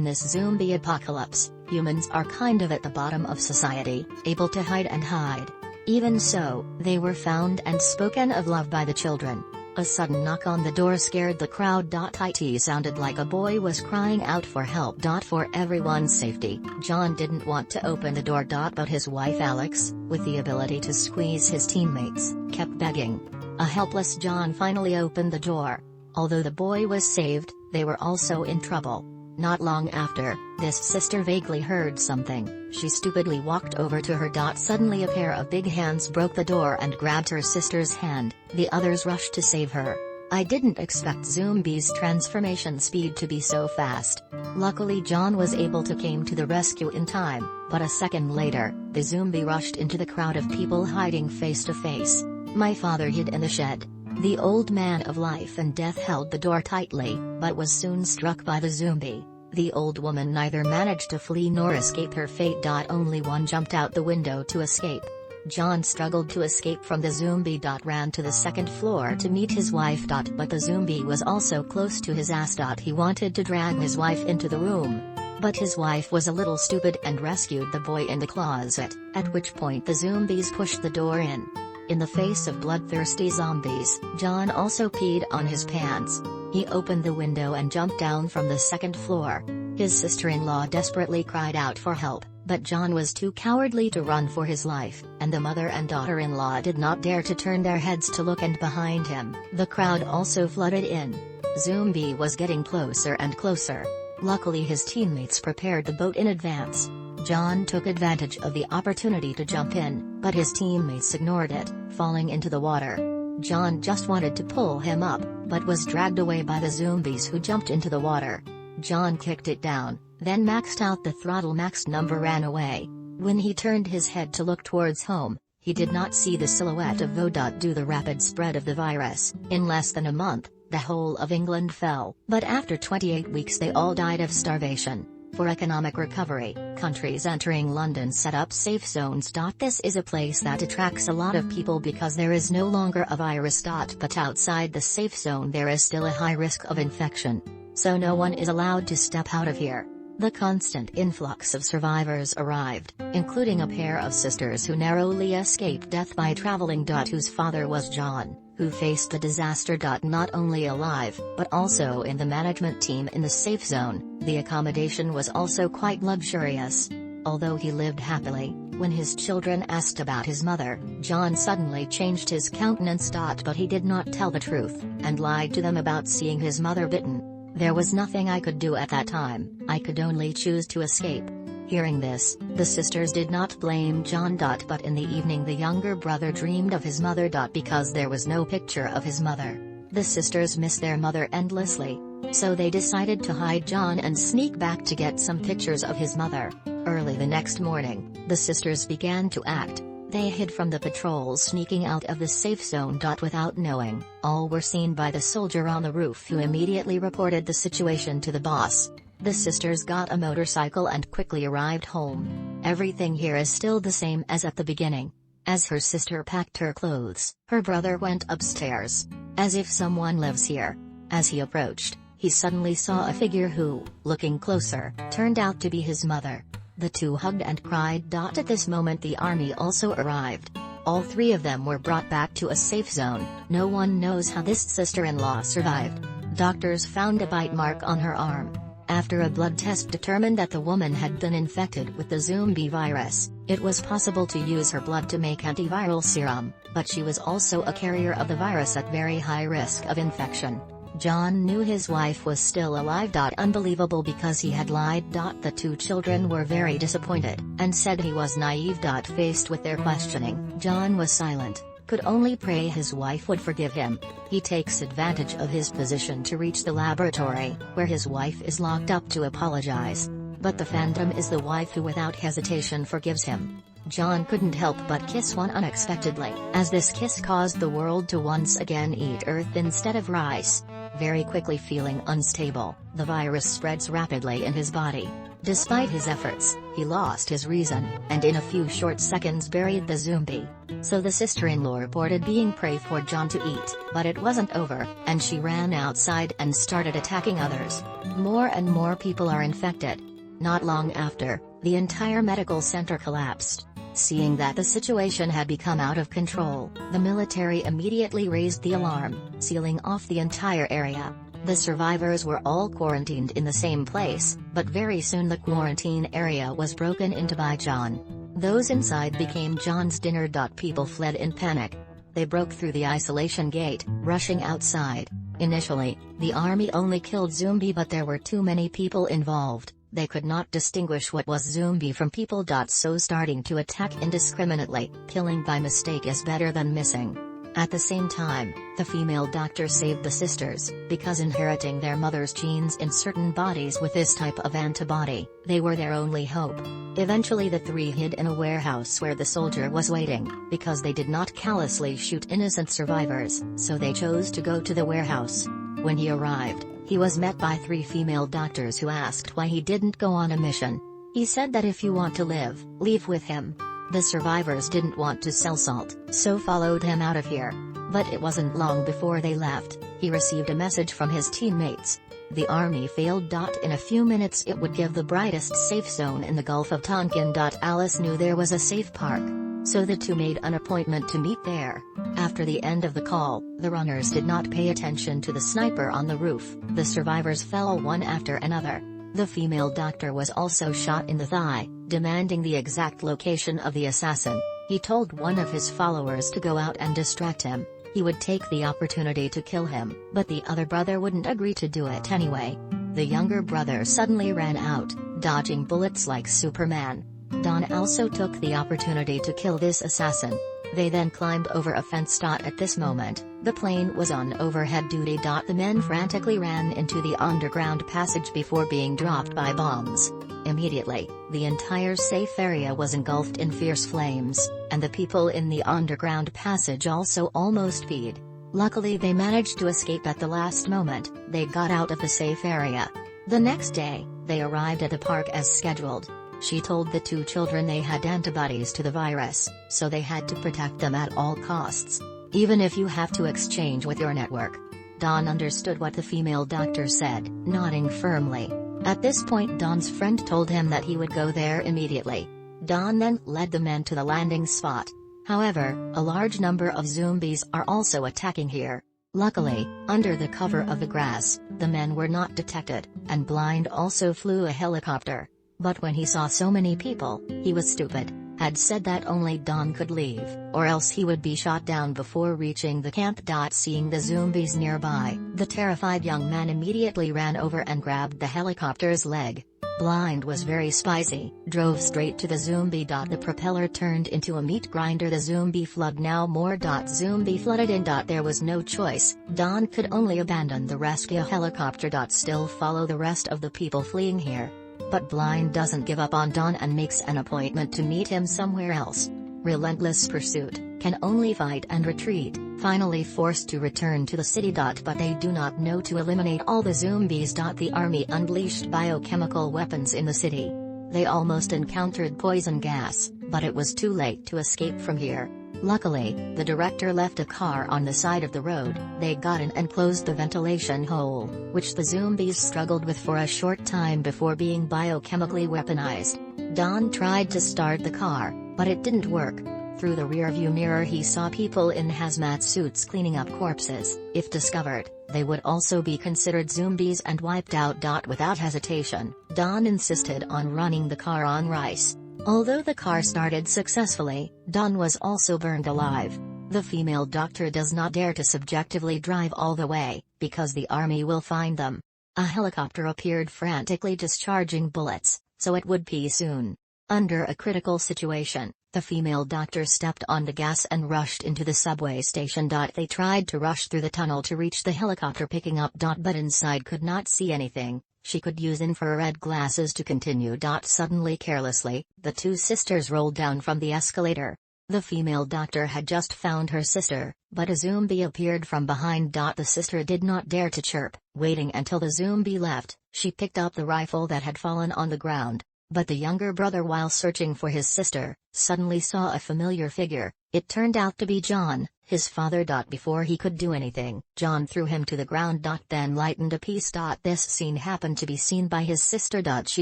this zombie apocalypse, humans are kind of at the bottom of society, able to hide and hide. Even so, they were found and spoken of love by the children. A sudden knock on the door scared the crowd. It sounded like a boy was crying out for help. For everyone's safety, John didn't want to open the door. But his wife Alex, with the ability to squeeze his teammates, kept begging. A helpless John finally opened the door. Although the boy was saved, they were also in trouble. Not long after, this sister vaguely heard something. She stupidly walked over to her. Suddenly a pair of big hands broke the door and grabbed her sister's hand. The others rushed to save her. I didn't expect zombies' transformation speed to be so fast. Luckily John was able to come to the rescue in time, but a second later, the zombie rushed into the crowd of people hiding face to face. My father hid in the shed. The old man of life and death held the door tightly, but was soon struck by the zombie. The old woman neither managed to flee nor escape her fate. Only one jumped out the window to escape. John struggled to escape from the zombie. Ran to the second floor to meet his wife. But the zombie was also close to his ass. He wanted to drag his wife into the room. But his wife was a little stupid and rescued the boy in the closet, at which point the zombies pushed the door in. In the face of bloodthirsty zombies, John also peed on his pants. He opened the window and jumped down from the second floor. His sister-in-law desperately cried out for help, but John was too cowardly to run for his life, and the mother and daughter-in-law did not dare to turn their heads to look. And behind him, the crowd also flooded in. Zombie was getting closer and closer. Luckily his teammates prepared the boat in advance. John took advantage of the opportunity to jump in, but his teammates ignored it, falling into the water. John just wanted to pull him up, but was dragged away by the zombies who jumped into the water. John kicked it down, then maxed out the throttle max number ran away. When he turned his head to look towards home, he did not see the silhouette of Due to the rapid spread of the virus. In less than a month, the whole of England fell, but after 28 weeks they all died of starvation. For economic recovery, countries entering London set up safe zones. This is a place that attracts a lot of people because there is no longer a virus. But outside the safe zone there is still a high risk of infection. So no one is allowed to step out of here. The constant influx of survivors arrived, including a pair of sisters who narrowly escaped death by traveling. Whose father was John, who faced the disaster. Not only alive, but also in the management team in the safe zone. The accommodation was also quite luxurious. Although he lived happily, when his children asked about his mother, John suddenly changed his countenance. But he did not tell the truth, and lied to them about seeing his mother bitten. There was nothing I could do at that time, I could only choose to escape. Hearing this, the sisters did not blame John. But in the evening the younger brother dreamed of his mother. Because there was no picture of his mother. The sisters missed their mother endlessly. So they decided to hide John and sneak back to get some pictures of his mother. Early the next morning, the sisters began to act. They hid from the patrols sneaking out of the safe zone. Without knowing, all were seen by the soldier on the roof, who immediately reported the situation to the boss. The sisters got a motorcycle and quickly arrived home. Everything here is still the same as at the beginning. As her sister packed her clothes, her brother went upstairs. As if someone lives here. As he approached, he suddenly saw a figure who, looking closer, turned out to be his mother. The two hugged and cried. At this moment the army also arrived. All three of them were brought back to a safe zone. No one knows how this sister-in-law survived. Doctors found a bite mark on her arm. After a blood test determined that the woman had been infected with the zombie virus, it was possible to use her blood to make antiviral serum, but she was also a carrier of the virus at very high risk of infection. John knew his wife was still alive. Unbelievable because he had lied. The two children were very disappointed, and said he was naive. Faced with their questioning, John was silent, could only pray his wife would forgive him. He takes advantage of his position to reach the laboratory, where his wife is locked up, to apologize. But the phantom is the wife who without hesitation forgives him. John couldn't help but kiss one unexpectedly, as this kiss caused the world to once again eat earth instead of rice. Very quickly feeling unstable, the virus spreads rapidly in his body. Despite his efforts, he lost his reason, and in a few short seconds buried the zombie. So the sister-in-law reported being prey for John to eat, but it wasn't over, and she ran outside and started attacking others. More and more people are infected. Not long after, the entire medical center collapsed. Seeing that the situation had become out of control, the military immediately raised the alarm, sealing off the entire area. The survivors were all quarantined in the same place, but very soon the quarantine area was broken into by John. Those inside became John's dinner. People fled in panic. They broke through the isolation gate, rushing outside. Initially, the army only killed zombie, but there were too many people involved. They could not distinguish what was zombie from people. So starting to attack indiscriminately. Killing by mistake is better than missing. At the same time, the female doctor saved the sisters, because inheriting their mother's genes in certain bodies with this type of antibody, they were their only hope. Eventually the three hid in a warehouse where the soldier was waiting, because they did not callously shoot innocent survivors, so they chose to go to the warehouse. When he arrived, he was met by three female doctors who asked why he didn't go on a mission. He said that if you want to live, leave with him. The survivors didn't want to sell salt, so followed him out of here. But it wasn't long before they left. He received a message from his teammates. The army failed. In a few minutes it would give the brightest safe zone in the Gulf of Tonkin. Alice knew there was a safe park. So the two made an appointment to meet there. After the end of the call, the runners did not pay attention to the sniper on the roof. The survivors fell one after another. The female doctor was also shot in the thigh, demanding the exact location of the assassin. He told one of his followers to go out and distract him. He would take the opportunity to kill him, but the other brother wouldn't agree to do it anyway. The younger brother suddenly ran out, dodging bullets like Superman. Don also took the opportunity to kill this assassin. They then climbed over a fence. At this moment, the plane was on overhead duty. The men frantically ran into the underground passage before being dropped by bombs. Immediately, the entire safe area was engulfed in fierce flames, and the people in the underground passage also almost died. Luckily they managed to escape at the last moment. They got out of the safe area. The next day, they arrived at the park as scheduled. She told the two children they had antibodies to the virus, so they had to protect them at all costs, even if you have to exchange with your network. Don understood what the female doctor said, nodding firmly. At this point Don's friend told him that he would go there immediately. Don then led the men to the landing spot. However, a large number of zombies are also attacking here. Luckily, under the cover of the grass, the men were not detected, and Blind also flew a helicopter. But when he saw so many people, he was stupid, had said that only Don could leave, or else he would be shot down before reaching the camp. Seeing the zombies nearby, the terrified young man immediately ran over and grabbed the helicopter's leg. Blind was very spicy, drove straight to the zombie. The propeller turned into a meat grinder. The zombie flood now more. Zombie flooded in. There was no choice. Don could only abandon the rescue helicopter. Still follow the rest of the people fleeing here. But Blind doesn't give up on Don and makes an appointment to meet him somewhere else. Relentless pursuit, can only fight and retreat, finally forced to return to the city. But they do not know to eliminate all the zombies. The army unleashed biochemical weapons in the city. They almost encountered poison gas, but it was too late to escape from here. Luckily, the director left a car on the side of the road. They got in and closed the ventilation hole, which the zombies struggled with for a short time before being biochemically weaponized. Don tried to start the car, but it didn't work. Through the rearview mirror he saw people in hazmat suits cleaning up corpses. If discovered, they would also be considered zombies and wiped out. Without hesitation, Don insisted on running the car on rice. Although the car started successfully, Don was also burned alive. The female doctor does not dare to subjectively drive all the way, because the army will find them. A helicopter appeared frantically discharging bullets, so it would be soon. Under a critical situation, the female doctor stepped on the gas and rushed into the subway station. They tried to rush through the tunnel to reach the helicopter picking up. But inside could not see anything. She could use infrared glasses to continue. Suddenly carelessly, the two sisters rolled down from the escalator. The female doctor had just found her sister, but a zombie appeared from behind. The sister did not dare to chirp. Waiting until the zombie left, she picked up the rifle that had fallen on the ground. But the younger brother, while searching for his sister, suddenly saw a familiar figure. It turned out to be John, his father. Before he could do anything, John threw him to the ground. Then lightened a piece. This scene happened to be seen by his sister. She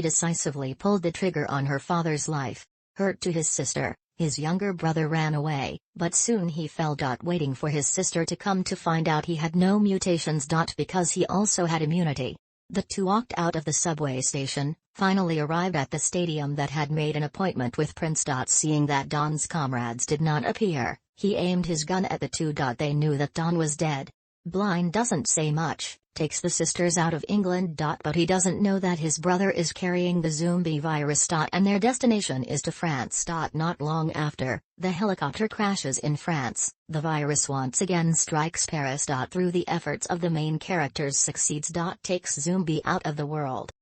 decisively pulled the trigger on her father's life. Hurt to his sister, his younger brother ran away, but soon he fell. Waiting for his sister to come to find out he had no mutations. Because he also had immunity. The two walked out of the subway station, finally arrived at the stadium that had made an appointment with Prince. Seeing that Don's comrades did not appear, he aimed his gun at the two. They knew that Don was dead. Blind doesn't say much, takes the sisters out of England. But he doesn't know that his brother is carrying the zombie virus. And their destination is to France. Not long after, the helicopter crashes in France. The virus once again strikes Paris. Through the efforts of the main characters succeeds. Takes zombie out of the world.